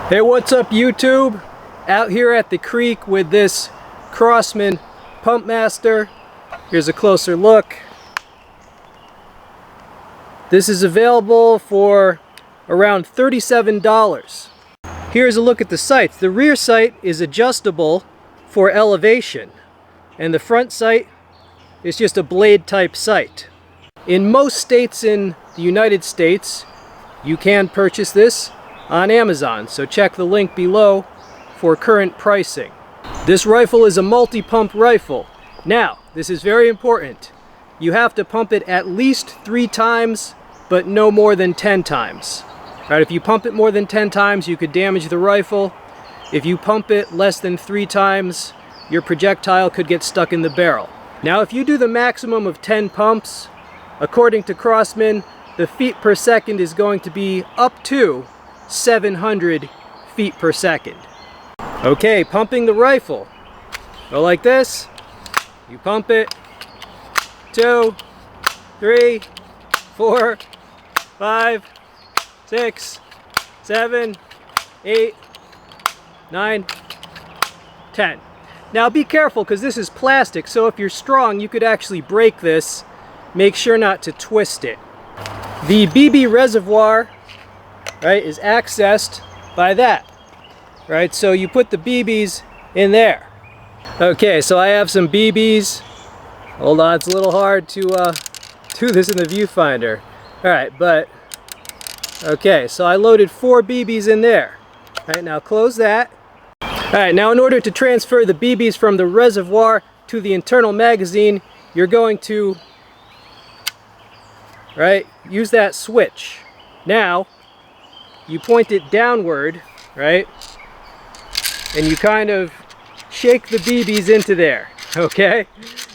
Hey, what's up YouTube? Out here at the creek with this Crosman Pump Master. Here's a closer look. This is available for around $37. Here's a look at the sights. The rear sight is adjustable for elevation, and the front sight is just a blade type sight. In most states in the United States, you can purchase this on Amazon, so check the link below for current pricing. This rifle is a multi-pump rifle. Now, this is very important. You have to pump it at least 3 times, but no more than 10 times. Right, if you pump it more than 10 times, you could damage the rifle. If you pump it less than 3 times, your projectile could get stuck in the barrel. Now, if you do the maximum of 10 pumps, according to Crosman, the feet per second is going to be up to 700 feet per second. Okay, pumping the rifle. Go like this. You pump it. 2, 3, 4, 5, 6, 7, 8, 9, 10. Now be careful because this is plastic, so if you're strong you could actually break this. Make sure not to twist it. The BB reservoir, right, is accessed by that, right? So you put the BBs in there. Okay, so I have some BBs. Hold on, it's a little hard to do this in the viewfinder. All right, but okay, so I loaded 4 BBs in there. All right, now close that. All right, now in order to transfer the BBs from the reservoir to the internal magazine, you're going to, right, use that switch. Now, you point it downward, right, and you kind of shake the BBs into there, okay?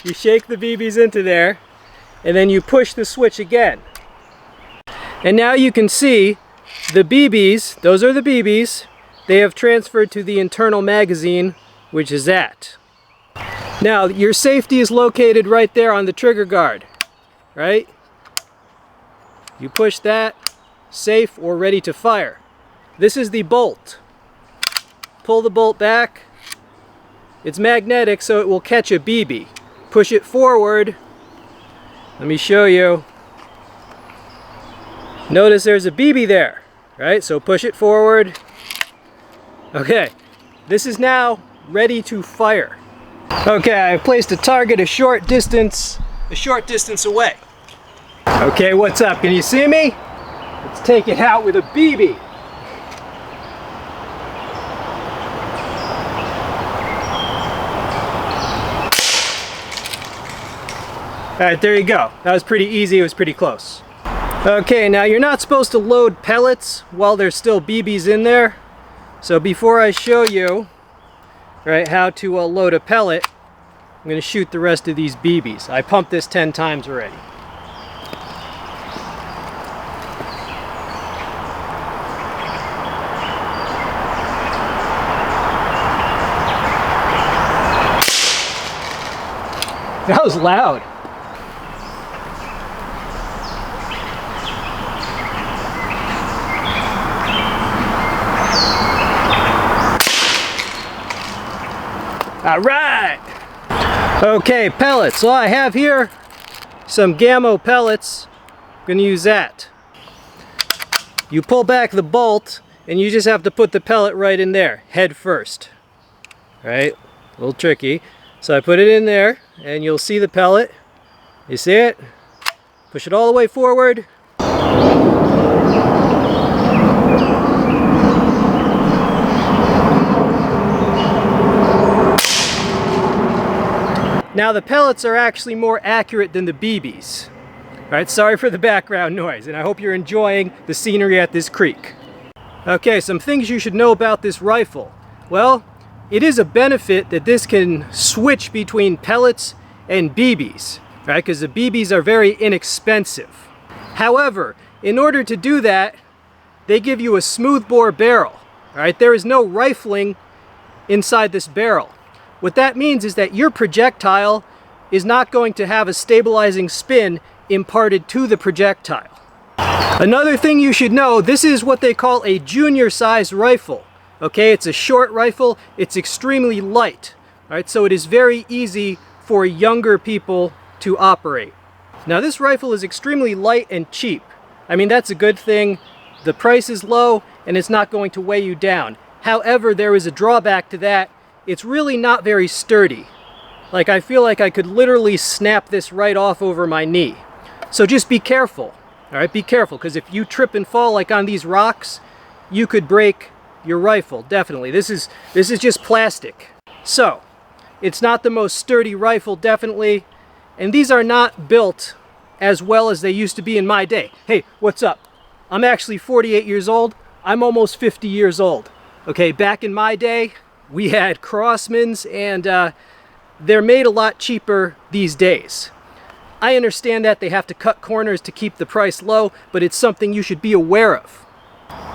You shake the BBs into there, and then you push the switch again. And now you can see the BBs, those are the BBs, they have transferred to the internal magazine, which is that. Now, your safety is located right there on the trigger guard, right? You push that, safe or ready to fire. This is the bolt. Pull the bolt back. It's magnetic, so it will catch a BB. Push it forward. Let me show you. Notice there's a BB there, right? So push it forward. Okay, this is now ready to fire. Okay, I've placed a target a short distance away. Okay, what's up? Can you see me? Let's take it out with a BB. Alright, there you go. That was pretty easy, it was pretty close. Okay, now you're not supposed to load pellets while there's still BBs in there. So before I show you, right, how to load a pellet, I'm going to shoot the rest of these BBs. I pumped this 10 times already. That was loud. All right. Okay, pellets. So I have here some Gammo pellets. I'm going to use that. You pull back the bolt and you just have to put the pellet right in there, head first. All right, a little tricky. So I put it in there and you'll see the pellet. You see it? Push it all the way forward. Now the pellets are actually more accurate than the BBs. All right, sorry for the background noise, and I hope you're enjoying the scenery at this creek. Okay, some things you should know about this rifle. Well, it is a benefit that this can switch between pellets and BBs, right? Because the BBs are very inexpensive. However, in order to do that, they give you a smoothbore barrel, all right? There is no rifling inside this barrel. What that means is that your projectile is not going to have a stabilizing spin imparted to the projectile. Another thing you should know, this is what they call a junior size rifle. Okay, it's a short rifle, it's extremely light. All right, so it is very easy for younger people to operate. Now this rifle is extremely light and cheap. I mean, that's a good thing. The price is low and it's not going to weigh you down. However, there is a drawback to that. It's really not very sturdy. Like, I feel like I could literally snap this right off over my knee. So just be careful. All right, be careful, because if you trip and fall like on these rocks, you could break your rifle, definitely. This is just plastic. So, it's not the most sturdy rifle, definitely. And these are not built as well as they used to be in my day. Hey, what's up? I'm actually 48 years old. I'm almost 50 years old. Okay, back in my day, we had Crosmans, and they're made a lot cheaper these days. I understand that they have to cut corners to keep the price low, but it's something you should be aware of.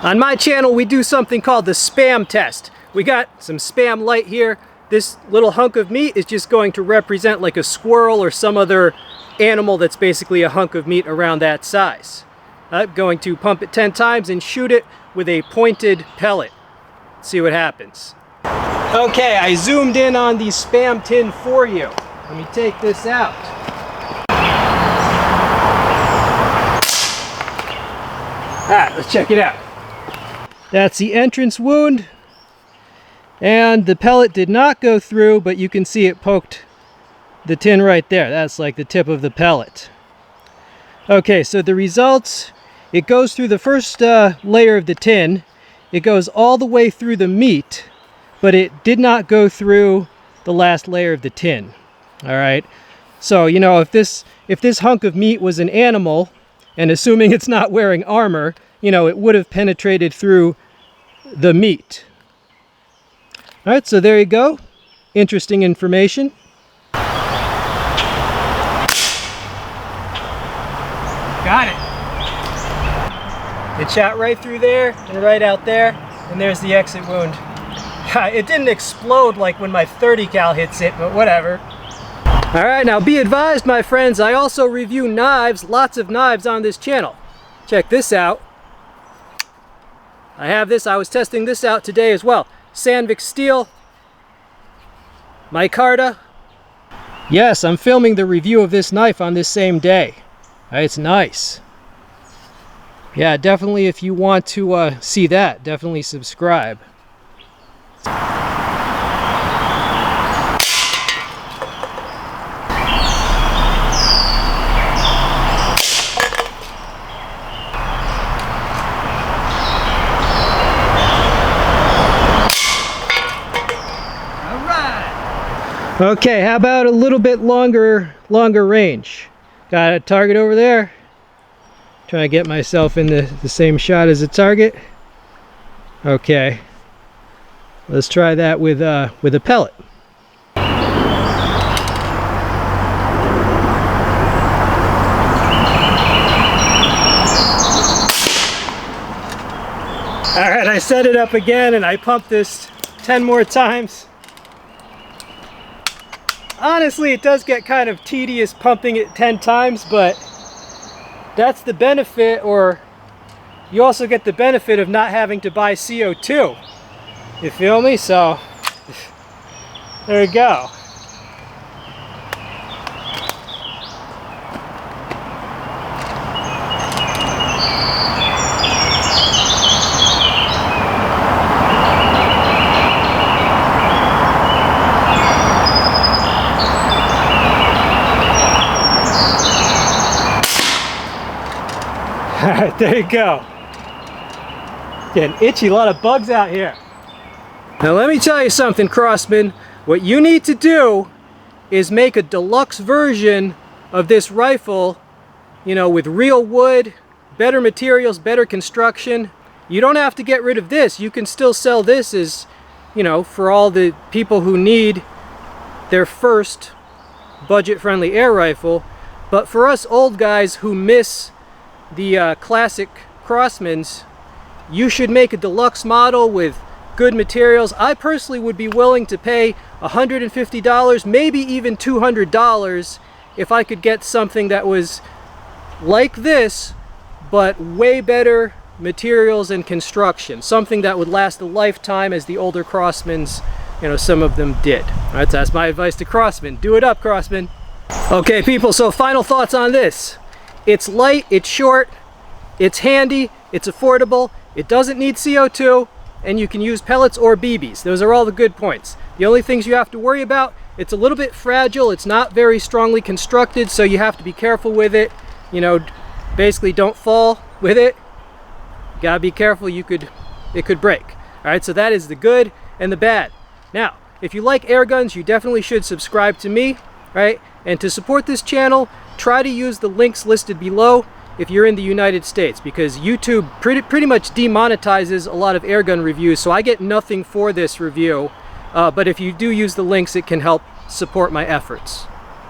On my channel, we do something called the spam test. We got some spam light here. This little hunk of meat is just going to represent like a squirrel or some other animal that's basically a hunk of meat around that size. I'm going to pump it 10 times and shoot it with a pointed pellet. Let's see what happens. Okay, I zoomed in on the spam tin for you. Let me take this out. Alright, let's check it out. That's the entrance wound. And the pellet did not go through, but you can see it poked the tin right there. That's like the tip of the pellet. Okay, so the results, it goes through the first layer of the tin. It goes all the way through the meat, but it did not go through the last layer of the tin. All right, so you know, if this hunk of meat was an animal, and assuming it's not wearing armor, you know, it would have penetrated through the meat. All right, so there you go. Interesting information. Got it. It shot right through there and right out there, and there's the exit wound. It didn't explode like when my 30 cal hits it, but whatever. All right, now be advised, my friends, I also review knives, lots of knives on this channel. Check this out. I have this, I was testing this out today as well. Sandvik steel, micarta. Yes, I'm filming the review of this knife on this same day. It's nice. Yeah, definitely if you want to see that, definitely subscribe. Okay, how about a little bit longer range? Got a target over there. Trying to get myself in the same shot as the target. Okay, let's try that with a pellet. All right, I set it up again and I pumped this 10 more times. Honestly, it does get kind of tedious pumping it 10 times, but that's the benefit, or you also get the benefit of not having to buy CO2. You feel me? So, there you go. Alright, there you go. Getting itchy, a lot of bugs out here. Now let me tell you something, Crosman. What you need to do is make a deluxe version of this rifle, you know, with real wood, better materials, better construction. You don't have to get rid of this. You can still sell this as, you know, for all the people who need their first budget-friendly air rifle. But for us old guys who miss the classic Crosmans, you should make a deluxe model with good materials. I personally would be willing to pay $150, maybe even $200 if I could get something that was like this, but way better materials and construction, something that would last a lifetime, as the older Crosmans, you know, some of them did. All right, so that's my advice to Crosman. Do it up, Crosman. Okay, people, so final thoughts on this. It's light, it's short, it's handy, it's affordable, it doesn't need CO2, and you can use pellets or BBs. Those are all the good points. The only things you have to worry about, it's a little bit fragile, it's not very strongly constructed, so you have to be careful with it. You know, basically don't fall with it. You gotta be careful, it could break. All right, so that is the good and the bad. Now, if you like air guns, you definitely should subscribe to me, right? And to support this channel, try to use the links listed below if you're in the United States, because YouTube pretty much demonetizes a lot of air gun reviews, so I get nothing for this review. But if you do use the links, it can help support my efforts.